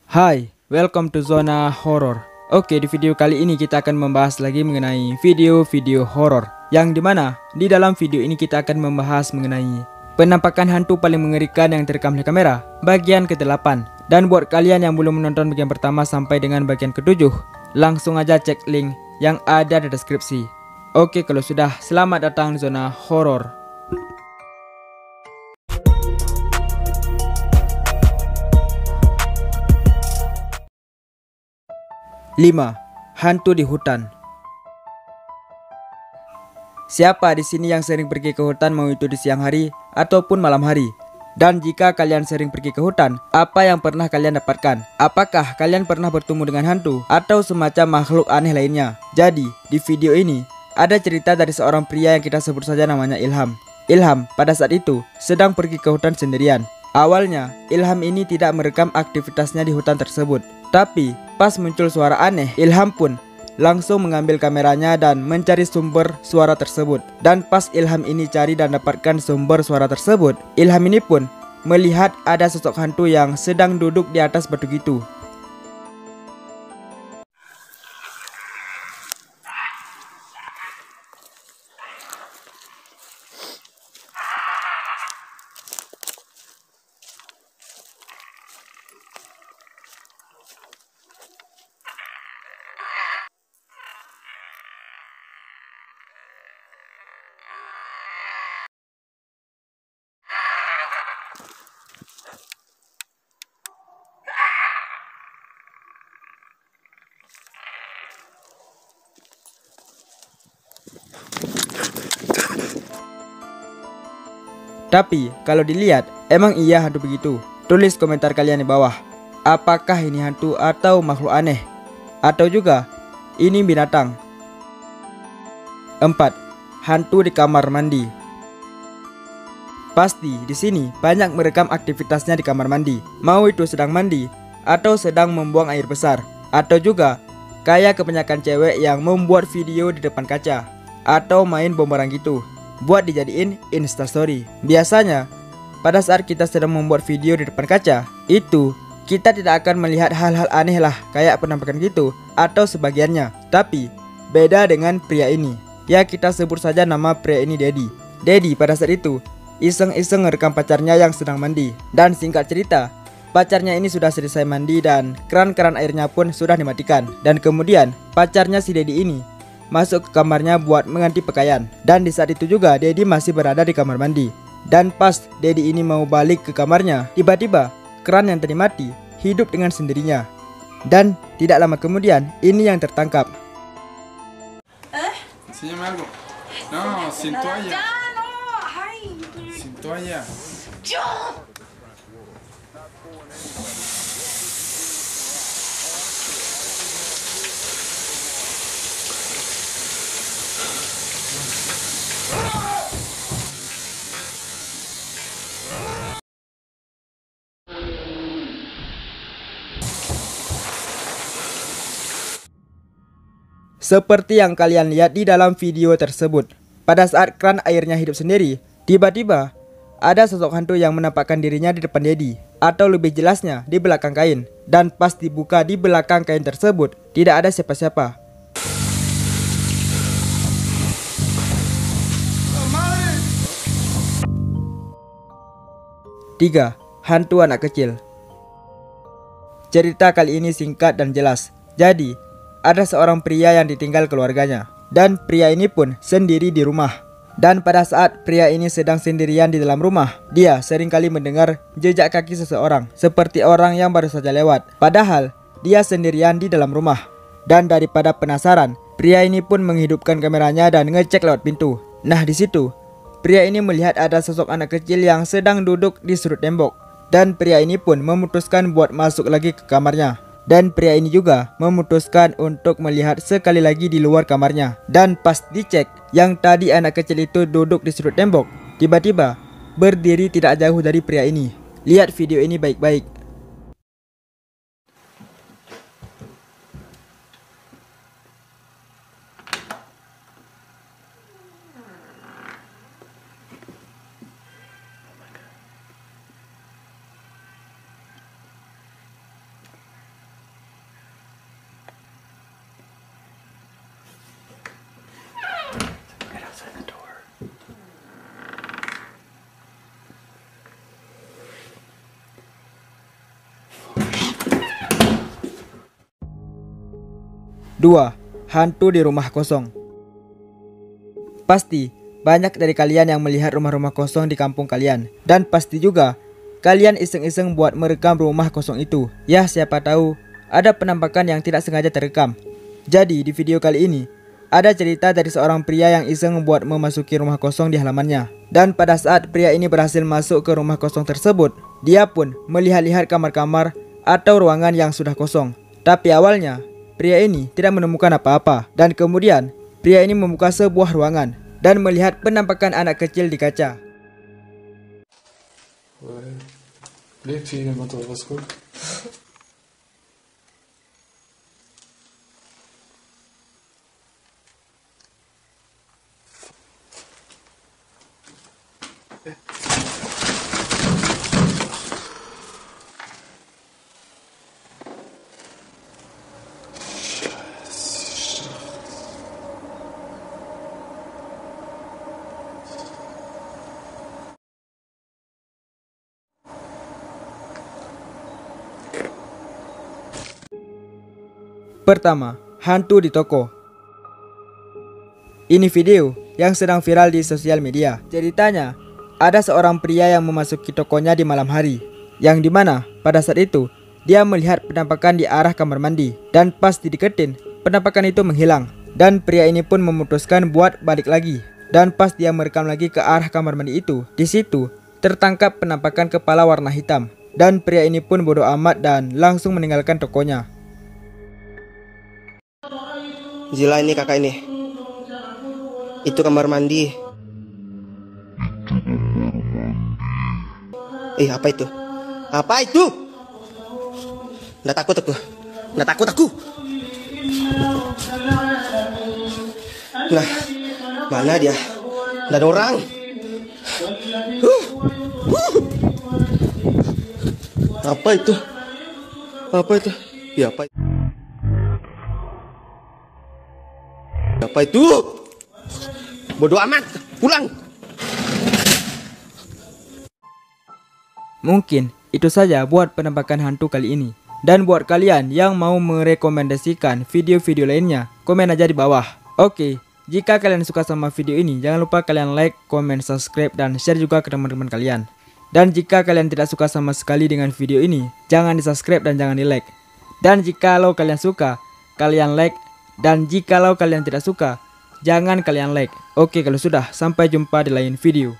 Hai, welcome to Zona Horror. Oke, di video kali ini kita akan membahas lagi mengenai video-video horor. Yang dimana di dalam video ini kita akan membahas mengenai penampakan hantu paling mengerikan yang terekam di kamera, bagian ke-8. Dan buat kalian yang belum menonton bagian pertama sampai dengan bagian ke-7, langsung aja cek link yang ada di deskripsi. Oke, kalau sudah, selamat datang di Zona Horor. 5. Hantu di hutan. Siapa di sini yang sering pergi ke hutan, mau itu di siang hari ataupun malam hari? Dan jika kalian sering pergi ke hutan, apa yang pernah kalian dapatkan? Apakah kalian pernah bertemu dengan hantu atau semacam makhluk aneh lainnya? Jadi, di video ini ada cerita dari seorang pria yang kita sebut saja namanya Ilham. Ilham pada saat itu sedang pergi ke hutan sendirian. Awalnya, Ilham ini tidak merekam aktivitasnya di hutan tersebut. Tapi, pas muncul suara aneh, Ilham pun langsung mengambil kameranya dan mencari sumber suara tersebut. Dan pas Ilham ini cari dan dapatkan sumber suara tersebut, Ilham ini pun melihat ada sosok hantu yang sedang duduk di atas batu gitu. Tapi kalau dilihat, emang iya hantu begitu? Tulis komentar kalian di bawah. Apakah ini hantu atau makhluk aneh? Atau juga ini binatang? 4. Hantu di kamar mandi. Pasti di sini banyak merekam aktivitasnya di kamar mandi. Mau itu sedang mandi atau sedang membuang air besar, atau juga kayak kebanyakan cewek yang membuat video di depan kaca atau main bumerang gitu buat dijadiin instastory. Biasanya pada saat kita sedang membuat video di depan kaca, itu kita tidak akan melihat hal-hal aneh lah kayak penampakan gitu atau sebagiannya. Tapi beda dengan pria ini. Ya, kita sebut saja nama pria ini Dedi. Dedi pada saat itu iseng-iseng ngerekam pacarnya yang sedang mandi. Dan singkat cerita, pacarnya ini sudah selesai mandi dan keran-keran airnya pun sudah dimatikan. Dan kemudian pacarnya si Dedi ini masuk ke kamarnya buat mengganti pakaian. Dan di saat itu juga Dedi masih berada di kamar mandi. Dan pas Dedi ini mau balik ke kamarnya, tiba-tiba keran yang tadi mati hidup dengan sendirinya. Dan tidak lama kemudian ini yang tertangkap. Enséñame algo. No, sin toalla. Sin toalla. Seperti yang kalian lihat di dalam video tersebut, pada saat keran airnya hidup sendiri, tiba-tiba ada sosok hantu yang menampakkan dirinya di depan Dedi, atau lebih jelasnya di belakang kain. Dan pas dibuka di belakang kain tersebut, tidak ada siapa-siapa. 3. Hantu anak kecil. Cerita kali ini singkat dan jelas. Jadi, ada seorang pria yang ditinggal keluarganya, dan pria ini pun sendiri di rumah. Dan pada saat pria ini sedang sendirian di dalam rumah, dia seringkali mendengar jejak kaki seseorang, seperti orang yang baru saja lewat. Padahal dia sendirian di dalam rumah. Dan daripada penasaran, pria ini pun menghidupkan kameranya dan ngecek lewat pintu. Nah, di situ pria ini melihat ada sosok anak kecil yang sedang duduk di sudut tembok. Dan pria ini pun memutuskan buat masuk lagi ke kamarnya. Dan pria ini juga memutuskan untuk melihat sekali lagi di luar kamarnya. Dan pas dicek, yang tadi anak kecil itu duduk di sudut tembok, tiba-tiba berdiri tidak jauh dari pria ini. Lihat video ini baik-baik. 2. Hantu di rumah kosong. Pasti banyak dari kalian yang melihat rumah-rumah kosong di kampung kalian. Dan pasti juga kalian iseng-iseng buat merekam rumah kosong itu. Ya, siapa tahu ada penampakan yang tidak sengaja terekam. Jadi di video kali ini ada cerita dari seorang pria yang iseng membuat memasuki rumah kosong di halamannya. Dan pada saat pria ini berhasil masuk ke rumah kosong tersebut, dia pun melihat-lihat kamar-kamar atau ruangan yang sudah kosong. Tapi awalnya pria ini tidak menemukan apa-apa. Dan kemudian pria ini membuka sebuah ruangan dan melihat penampakan anak kecil di kaca. ليه في لما تغسل؟ Pertama, hantu di toko. Ini video yang sedang viral di sosial media. Ceritanya, ada seorang pria yang memasuki tokonya di malam hari, yang dimana pada saat itu dia melihat penampakan di arah kamar mandi. Dan pas dideketin, penampakan itu menghilang. Dan pria ini pun memutuskan buat balik lagi. Dan pas dia merekam lagi ke arah kamar mandi itu, di situ tertangkap penampakan kepala warna hitam. Dan pria ini pun bodoh amat dan langsung meninggalkan tokonya. Zila, ini kakak ini. Itu kamar mandi. Apa itu? Apa itu? Nggak takut aku. Nggak takut aku. Nah, mana dia? Nggak ada orang. Apa itu? Apa itu? Ya, apa itu? Apa itu? Bodoh amat, pulang. Mungkin itu saja buat penampakan hantu kali ini. Dan buat kalian yang mau merekomendasikan video-video lainnya, komen aja di bawah. Oke, jika kalian suka sama video ini, jangan lupa kalian like, comment, subscribe, dan share juga ke teman-teman kalian. Dan jika kalian tidak suka sama sekali dengan video ini, jangan di subscribe dan jangan di like. Dan jikalau kalian suka, kalian like. Dan jikalau kalian tidak suka, jangan kalian like. Oke, kalau sudah, sampai jumpa di lain video.